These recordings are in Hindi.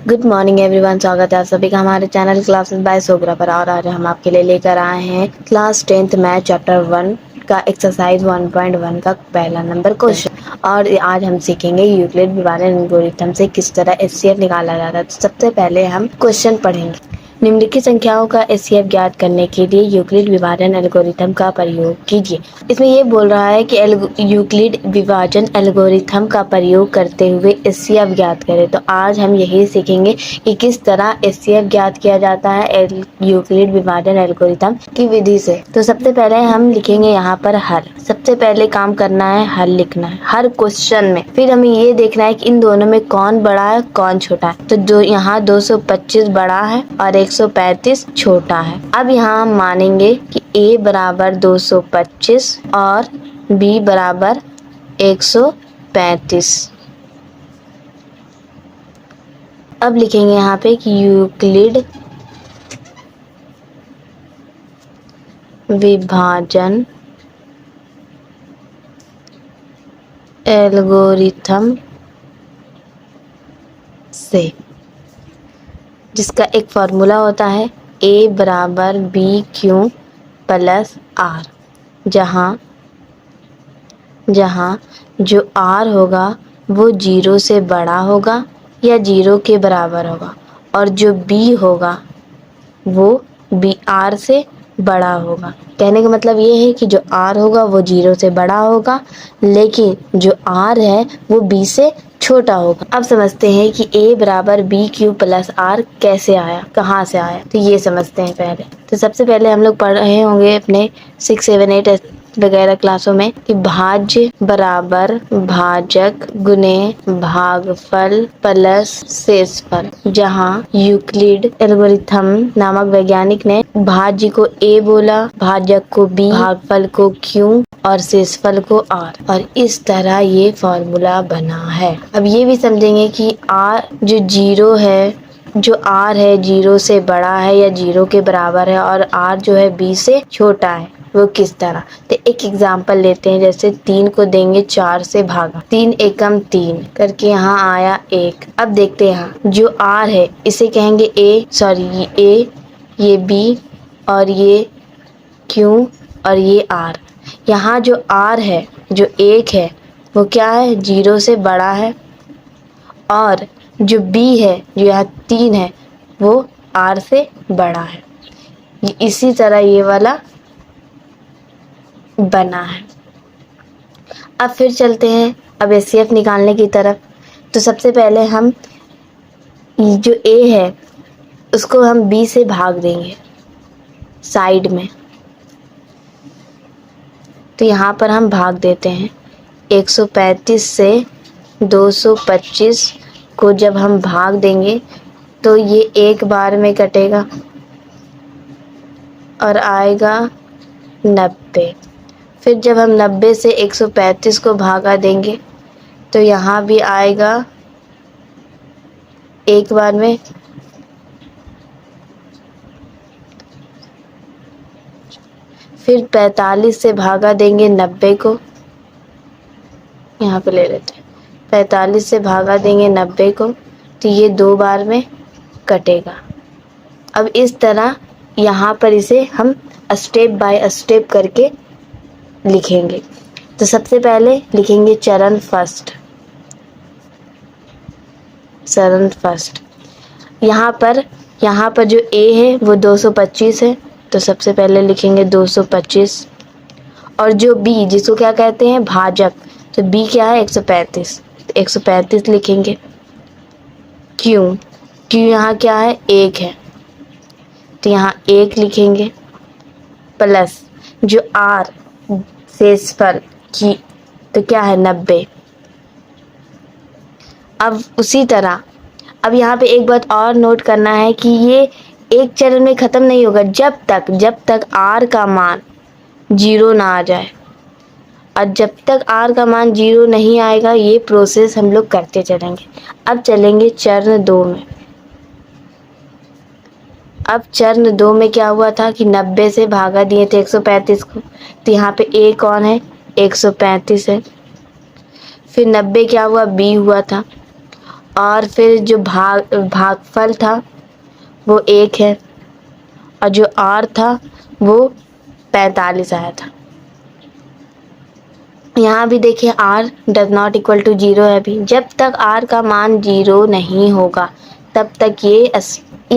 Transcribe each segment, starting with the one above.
गुड मॉर्निंग एवरीवन, स्वागत है आप सभी का हमारे चैनल क्लासेस बाय सोग्रा पर। और आज हम आपके लिए लेकर आए हैं क्लास 10th मैथ चैप्टर 1 का एक्सरसाइज 1.1 का पहला नंबर क्वेश्चन। और आज हम सीखेंगे यूक्लिड विभाजन एल्गोरिथम से किस तरह एचसीएफ निकाला जाता है। तो सबसे पहले हम क्वेश्चन पढ़ेंगे। निम्नलिखित संख्याओं का एचसीएफ ज्ञात करने के लिए यूक्लिड विभाजन एल्गोरिथम का प्रयोग कीजिए। इसमें ये बोल रहा है कि यूक्लिड विभाजन एल्गोरिथम का प्रयोग करते हुए एचसीएफ ज्ञात करें। तो आज हम यही सीखेंगे कि किस तरह एचसीएफ ज्ञात किया जाता है यूक्लिड विभाजन एल्गोरिथम की विधि से। तो सबसे पहले हम लिखेंगे यहाँ पर हल। सबसे पहले काम करना है हल लिखना है हर क्वेश्चन में। फिर हमें ये देखना है कि इन दोनों में कौन बड़ा है कौन छोटा है। तो जो यहाँ 225 बड़ा है और 135 छोटा है। अब यहाँ हम मानेंगे कि a बराबर 225 और b बराबर 135। अब लिखेंगे यहाँ पे कि यूक्लिड विभाजन एल्गोरिथम से, जिसका एक फॉर्मूला होता है a बराबर बी क्यू प्लस आर, जहाँ जो r होगा वो 0 से बड़ा होगा या 0 के बराबर होगा, और जो b होगा वो b r से बड़ा होगा। कहने का मतलब ये है कि जो r होगा वो 0 से बड़ा होगा, लेकिन जो r है वो b से छोटा होगा। अब समझते हैं कि a बराबर बी क्यू प्लस आर कैसे आया, कहाँ से आया। तो ये समझते हैं पहले। तो सबसे पहले हम लोग पढ़ रहे होंगे अपने 6, 7, 8 वगैरह क्लासों में कि भाज्य बराबर भाजक गुने भागफल प्लस शेषफल, जहाँ यूक्लिड एल्गोरिथम नामक वैज्ञानिक ने भाज्य को a बोला, भाजक को b, भागफल को q और शेषफल को r, और इस तरह ये फॉर्मूला बना है। अब ये भी समझेंगे कि r जो 0 है, जो r है 0 से बड़ा है या 0 के बराबर है, और r जो है b से छोटा है, वो किस तरह। तो एक एग्जांपल लेते हैं। जैसे 3 को देंगे 4 से भागा, 3 एकम 3 करके यहाँ आया 1। अब देखते हैं यहाँ जो r है इसे कहेंगे a, ये b और ये q और ये r। यहाँ जो r है जो 1 है वो क्या है 0 से बड़ा है, और जो b है जो यहाँ 3 है वो r से बड़ा है। इसी तरह ये वाला बना है। अब फिर चलते हैं अब एचसीएफ निकालने की तरफ। तो सबसे पहले हम जो a है उसको हम b से भाग देंगे साइड में। तो यहाँ पर हम भाग देते हैं 135 से 225 को जब हम भाग देंगे तो ये एक बार में कटेगा और आएगा 90। फिर जब हम 90 से 135 को भागा देंगे तो यहाँ भी आएगा एक बार में। फिर 45 से भागा देंगे 90 को, यहाँ पे ले लेते हैं 45 से भागा देंगे 90 को, तो ये 2 बार में कटेगा। अब इस तरह यहाँ पर इसे हम स्टेप बाय स्टेप करके लिखेंगे। तो सबसे पहले लिखेंगे चरण फर्स्ट। यहाँ पर जो a है वो 225 है, तो सबसे पहले लिखेंगे 225। और जो b जिसको क्या कहते हैं भाजक, तो b क्या है 135, तो 135 लिखेंगे। q यहाँ क्या है 1 है, तो यहाँ 1 लिखेंगे, प्लस जो r शेषफल की तो क्या है 90। अब उसी तरह अब यहाँ पे एक बात और नोट करना है कि ये एक चरण में ख़त्म नहीं होगा जब तक r का मान 0 ना आ जाए। और जब तक r का मान 0 नहीं आएगा ये प्रोसेस हम लोग करते चलेंगे। अब चलेंगे चरण 2 में। अब चरण 2 में क्या हुआ था कि 90 से भागा दिए थे 135 को, तो यहाँ पे a कौन है 135 है। फिर 90 क्या हुआ b हुआ था, और फिर जो भागफल था वो 1 है और जो r था वो 45 आया था। यहाँ भी देखिए r does not equal to 0 है अभी। जब तक r का मान 0 नहीं होगा तब तक ये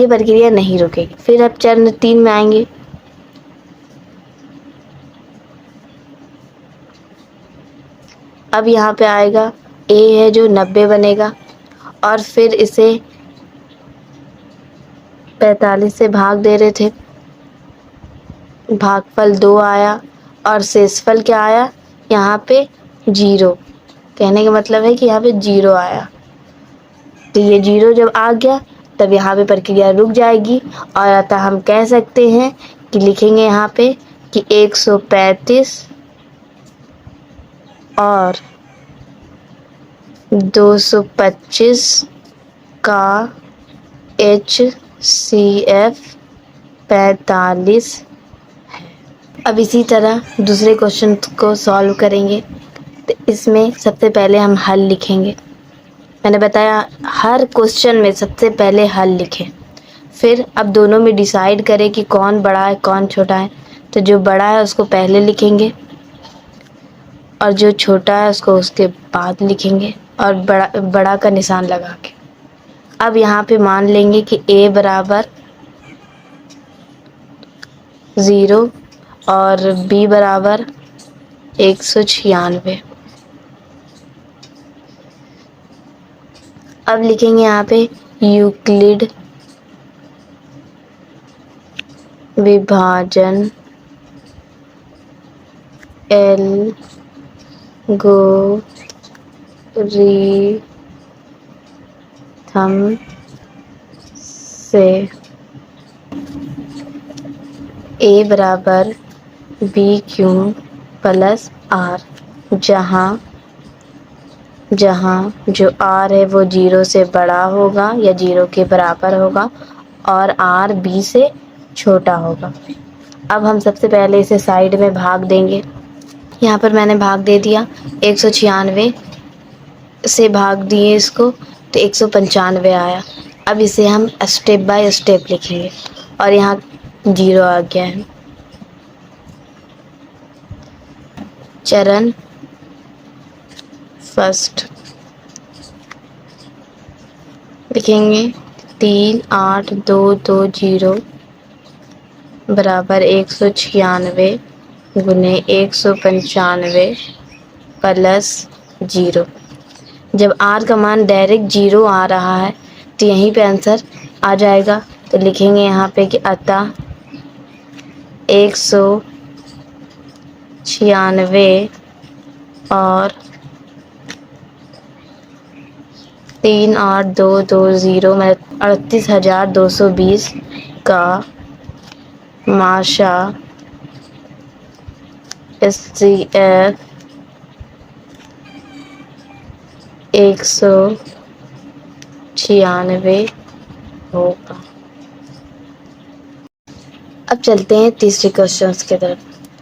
प्रक्रिया नहीं रुकेगी। फिर अब चरण 3 में आएंगे। अब यहाँ पे आएगा a है जो 90 बनेगा और फिर इसे 45 से भाग दे रहे थे, भागफल 2 आया और शेषफल क्या आया, यहाँ पे 0। कहने का मतलब है कि यहाँ पे 0 आया। तो ये 0 जब आ गया तब यहाँ पे प्रक्रिया रुक जाएगी और अतः हम कह सकते हैं कि लिखेंगे यहाँ पे कि 135 और 225 का HCF 45 है। अब इसी तरह दूसरे क्वेश्चन को सॉल्व करेंगे। तो इसमें सबसे पहले हम हल लिखेंगे। मैंने बताया हर क्वेश्चन में सबसे पहले हल लिखें, फिर अब दोनों में डिसाइड करें कि कौन बड़ा है कौन छोटा है। तो जो बड़ा है उसको पहले लिखेंगे और जो छोटा है उसको उसके बाद लिखेंगे और बड़ा का निशान लगा के। अब यहाँ पे मान लेंगे कि a बराबर 0 और b बराबर 196। अब लिखेंगे यहाँ पे यूक्लिड विभाजन एल्गोरिथम से a बराबर BQ प्लस R, जहाँ जो R है वो 0 से बड़ा होगा या 0 के बराबर होगा और R B से छोटा होगा। अब हम सबसे पहले इसे साइड में भाग देंगे। यहाँ पर मैंने भाग दे दिया, 196 से भाग दिए इसको तो 195 आया। अब इसे हम स्टेप बाय स्टेप लिखेंगे और यहाँ 0 आ गया है। चरण फर्स्ट लिखेंगे 38220 बराबर 196 गुने 195 प्लस 0। जब r का मान डायरेक्ट 0 आ रहा है तो यहीं पे आंसर आ जाएगा। तो लिखेंगे यहाँ पे कि अतः 196 और 38220 में 38,220 का माशा SCF 196 होगा। अब चलते हैं तीसरे क्वेश्चन की तरफ।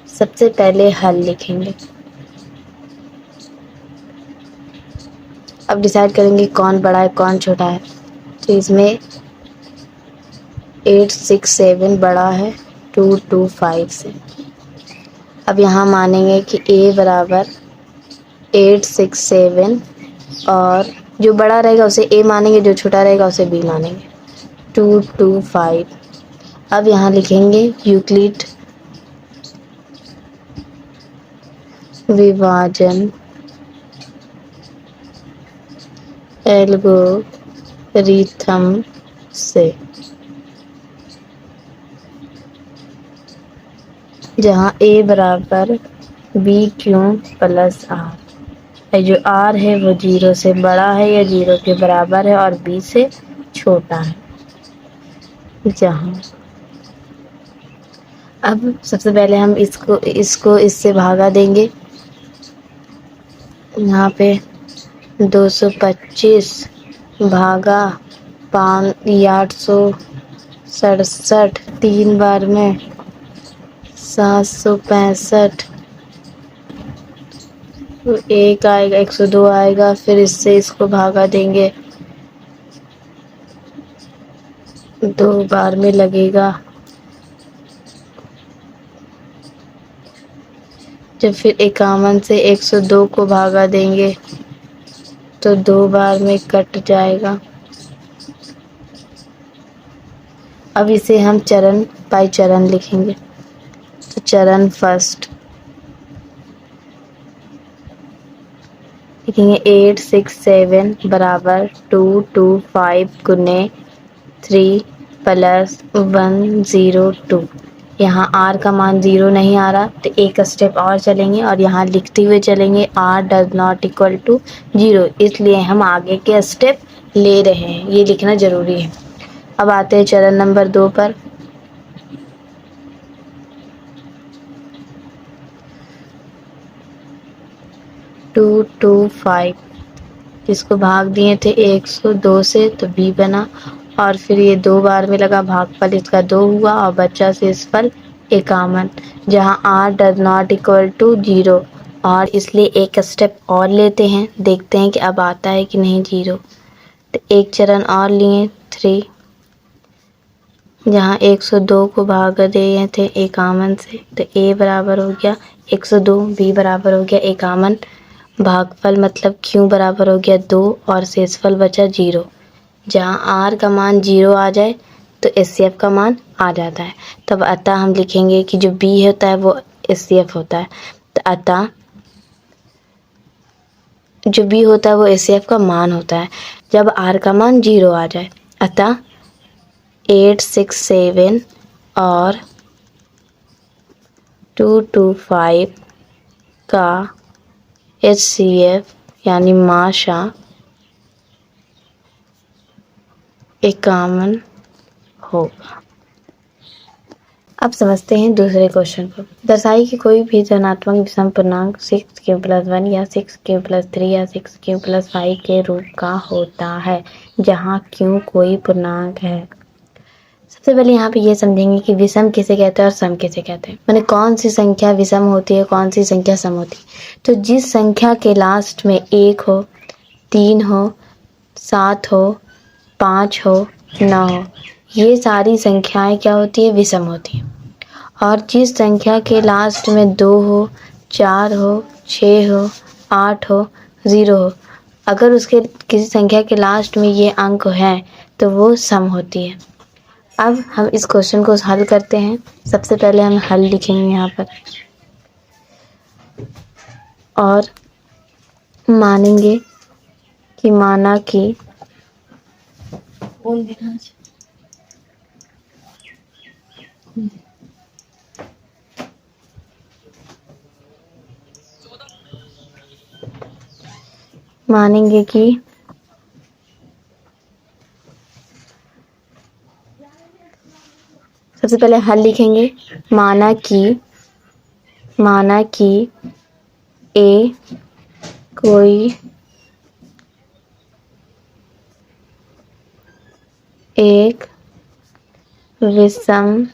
सबसे पहले हल लिखेंगे। अब डिसाइड करेंगे कौन बड़ा है कौन छोटा है। तो इसमें 867 बड़ा है 225 से। अब यहाँ मानेंगे कि a बराबर 867 और जो बड़ा रहेगा उसे a मानेंगे, जो छोटा रहेगा उसे b मानेंगे, 225। अब यहाँ लिखेंगे यूक्लिड विभाजन एल्गोरिथम से, जहाँ a बराबर BQ प्लस R है। जो R है वो 0 से बड़ा है या 0 के बराबर है और B से छोटा है। जहाँ अब सबसे पहले हम इसको इससे भागा देंगे। यहाँ पे 225 भागा 867, 3 बार में 765, एक आएगा 102 आएगा। फिर इससे इसको भागा देंगे 2 बार में लगेगा। जब फिर 51 से 102 को भागा देंगे तो 2 बार में कट जाएगा। अब इसे हम चरण बाय चरण लिखेंगे। तो चरण फर्स्ट लिखेंगे 8 6 7 बराबर 2 2 5 गुने 3 प्लस 1 0 2। यहाँ r का मान 0 नहीं आ रहा तो एक स्टेप और चलेंगे और यहाँ लिखते हुए चलेंगे r does not equal to 0, इसलिए हम आगे के स्टेप ले रहे हैं, ये लिखना जरूरी है। अब आते हैं चरण नंबर 2 पर। टू टू फाइव, जिसको भाग दिए थे 102 से तो b बना, और फिर ये 2 बार में लगा, भागफल इसका 2 हुआ और बच्चा शेषफल 51, जहाँ r does not equal to 0, और इसलिए एक स्टेप और लेते हैं, देखते हैं कि अब आता है कि नहीं 0। तो एक चरण और लिए 3, जहाँ 102 को भाग दिए थे 51 से तो a बराबर हो गया 102, b बराबर हो गया 51, भागफल मतलब q बराबर हो गया 2 और शेषफल बचा 0। जहाँ r का मान 0 आ जाए तो HCF का मान आ जाता है। तब अतः हम लिखेंगे कि जो b होता है वो HCF होता है। तो अतः जो b होता है वो HCF का मान होता है जब r का मान 0 आ जाए। अतः 8 6 7 और 2 2 5 का HCF यानी माशा 51 होगा। अब समझते हैं दूसरे क्वेश्चन को। दर्शाइए कि कोई भी धनात्मक विषम पूर्णांक 6q+1 या 6q+3 या 6q+5 के रूप का होता है जहाँ q कोई पूर्णांक है। सबसे पहले यहाँ पे ये समझेंगे कि विषम किसे कहते हैं और सम किसे कहते हैं, माने कौन सी संख्या विषम होती है, कौन सी संख्या सम होती है। तो जिस संख्या के लास्ट में 1 हो, 3 हो, 7 हो, 5 हो, 9 हो, ये सारी संख्याएं क्या होती है, विषम होती है। और जिस संख्या के लास्ट में 2 हो, 4 हो, 6 हो, 8 हो, 0 हो, अगर उसके किसी संख्या के लास्ट में ये अंक हैं तो वो सम होती है। अब हम इस क्वेश्चन को हल करते हैं। सबसे पहले हम हल लिखेंगे यहाँ पर और मानेंगे कि माना कि मानेंगे कि सबसे पहले हल लिखेंगे। माना कि ए कोई एक विषम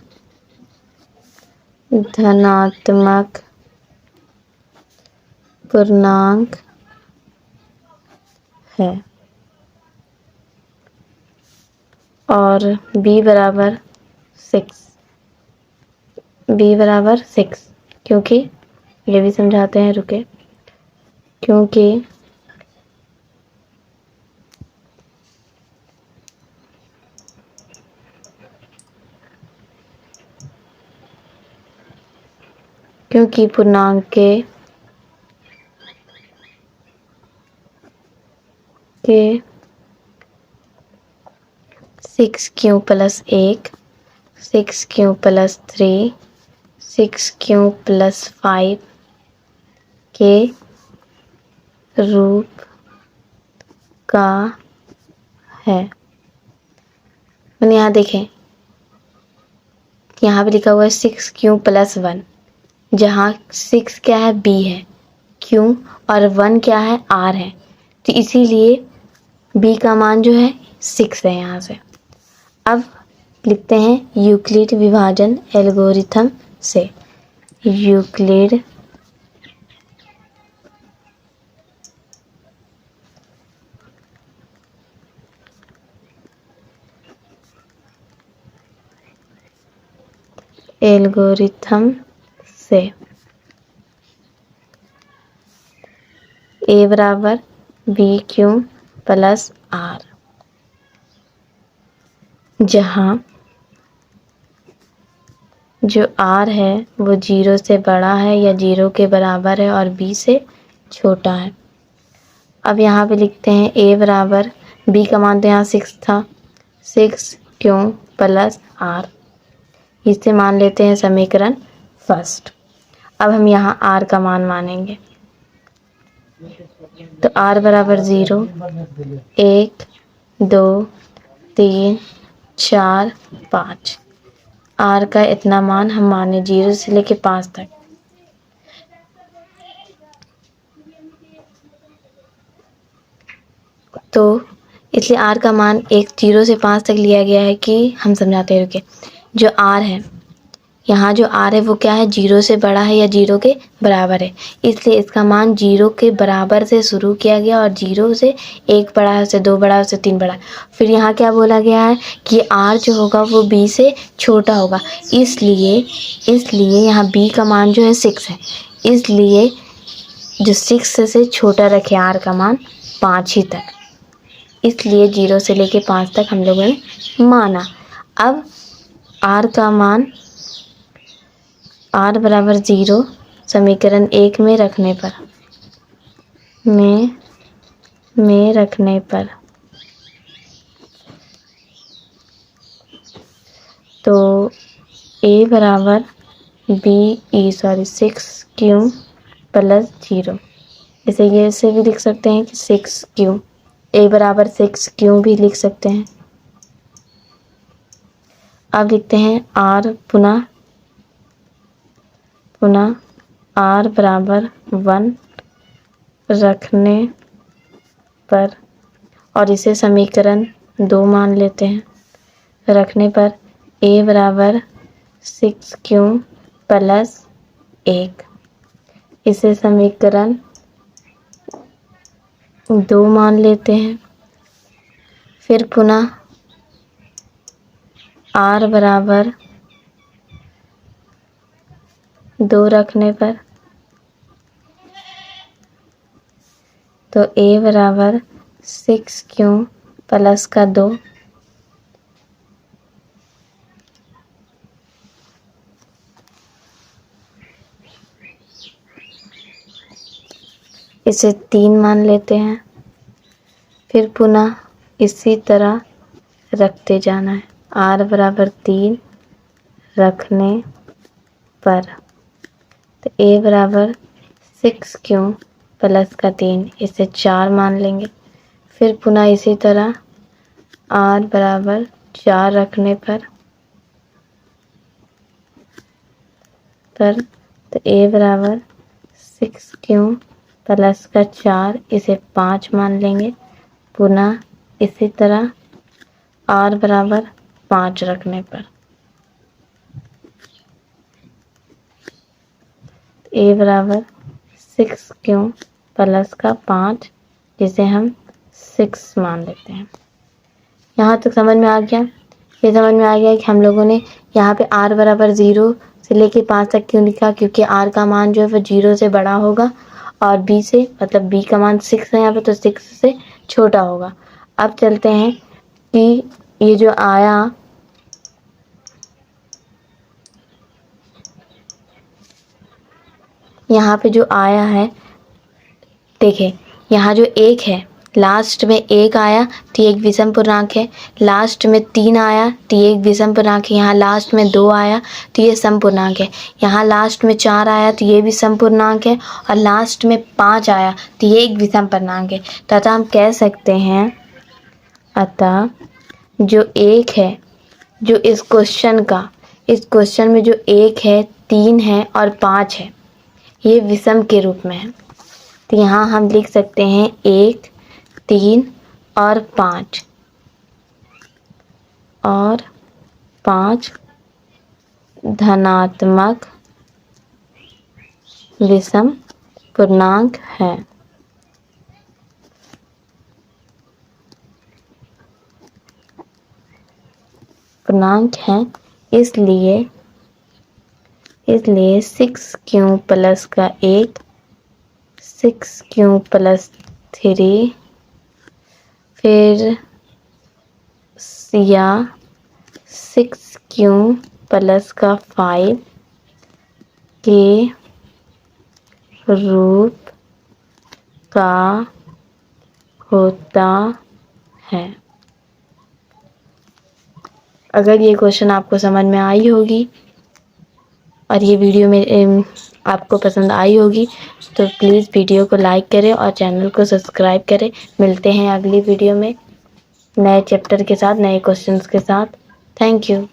धनात्मक पूर्णांक है और b बराबर 6, क्योंकि ये भी समझाते हैं, रुके, क्योंकि पूर्णांक के 6q+1, 6q+3, 6q+5 के रूप का है। मैंने यहाँ देखें, यहाँ पे लिखा हुआ है 6q+1, जहाँ 6 क्या है, b है, q और 1 क्या है, r है, तो इसीलिए b का मान जो है 6 है यहाँ से। अब लिखते हैं यूक्लिड विभाजन एल्गोरिथम से। यूक्लिड एल्गोरिथम से ए बराबर बी क्यू प्लस आर, जहाँ जो आर है वो 0 से बड़ा है या 0 के बराबर है और बी से छोटा है। अब यहाँ पे लिखते हैं ए बराबर बी का मान तो यहाँ 6 था, 6 क्यू प्लस आर, इसे मान लेते हैं समीकरण फर्स्ट। अब हम यहाँ आर का मान मानेंगे, तो आर बराबर 0, 1 2 3 4 5, आर का इतना मान हम माने 0 से लेके 5 तक। तो इसलिए आर का मान 0 से 5 तक लिया गया है कि हम समझाते हैं, रुके। जो आर है, यहाँ जो आर है वो क्या है, 0 से बड़ा है या 0 के बराबर है, इसलिए इसका मान 0 के बराबर से शुरू किया गया और 0 से 1 बड़ा है, उससे 2 बड़ा है, उससे 3 बड़ा है। फिर यहाँ क्या बोला गया है कि आर जो होगा वो b से छोटा होगा, इसलिए यहाँ b का मान जो है 6 है, इसलिए जो 6 से छोटा रखे आर का मान 5 ही तक, इसलिए 0 से लेके 5 तक हम लोगों ने माना। अब आर का मान आर बराबर 0 समीकरण 1 में रखने पर तो ए बराबर 6 क्यू प्लस 0, इसे ये ऐसे भी लिख सकते हैं कि 6 क्यू, ए बराबर 6 क्यू भी लिख सकते हैं। अब लिखते हैं आर पुनः आर बराबर 1 रखने पर, और इसे समीकरण 2 मान लेते हैं, रखने पर ए बराबर 6 क्यू प्लस 1, इसे समीकरण 2 मान लेते हैं। फिर पुनः आर बराबर 2 रखने पर, तो ए बराबर 6 क्यू प्लस का 2, इसे 3 मान लेते हैं। फिर पुनः इसी तरह रखते जाना है, आर बराबर 3 रखने पर, तो ए बराबर 6 क्यू प्लस का 3, इसे 4 मान लेंगे। फिर पुनः इसी तरह आर बराबर 4 रखने पर तो ए बराबर 6 क्यू प्लस का 4, इसे 5 मान लेंगे। पुनः इसी तरह आर बराबर 5 रखने पर ए बराबर 6 क्यू प्लस का 5, जिसे हम 6 मान लेते हैं। यहाँ तक समझ में आ गया? ये समझ में आ गया कि हम लोगों ने यहाँ पे आर बराबर 0 से लेके 5 तक क्यों लिखा, क्योंकि आर का मान जो है वो 0 से बड़ा होगा और बी से, मतलब बी का मान 6 है यहाँ पे, तो 6 से छोटा होगा। अब चलते हैं कि ये जो आया यहाँ पे जो आया है, देखिए यहाँ जो 1 है, लास्ट में 1 आया तो ये एक विषम पूर्णांक है, लास्ट में 3 आया तो ये एक विषम पूर्णांक है, यहाँ लास्ट में 2 आया तो ये सम पूर्णांक है, यहाँ लास्ट में 4 आया तो ये भी सम पूर्णांक है, और लास्ट में 5 आया तो ये एक विषम पूर्णांक है। तो अतः हम कह सकते हैं, अतः जो 1 है, जो इस क्वेश्चन में जो 1 है, 3 है और 5 है, ये विषम के रूप में है। तो यहाँ हम लिख सकते हैं 1 3 और 5 धनात्मक विषम पूर्णांक है। इसलिए इसलिए 6 प्लस का 8, 6 फिर या 6 प्लस का 5 के रूप का होता है। अगर ये क्वेश्चन आपको समझ में आई होगी और ये वीडियो में आपको पसंद आई होगी तो प्लीज़ वीडियो को लाइक करें और चैनल को सब्सक्राइब करें। मिलते हैं अगली वीडियो में नए चैप्टर के साथ, नए क्वेश्चंस के साथ। Thank you.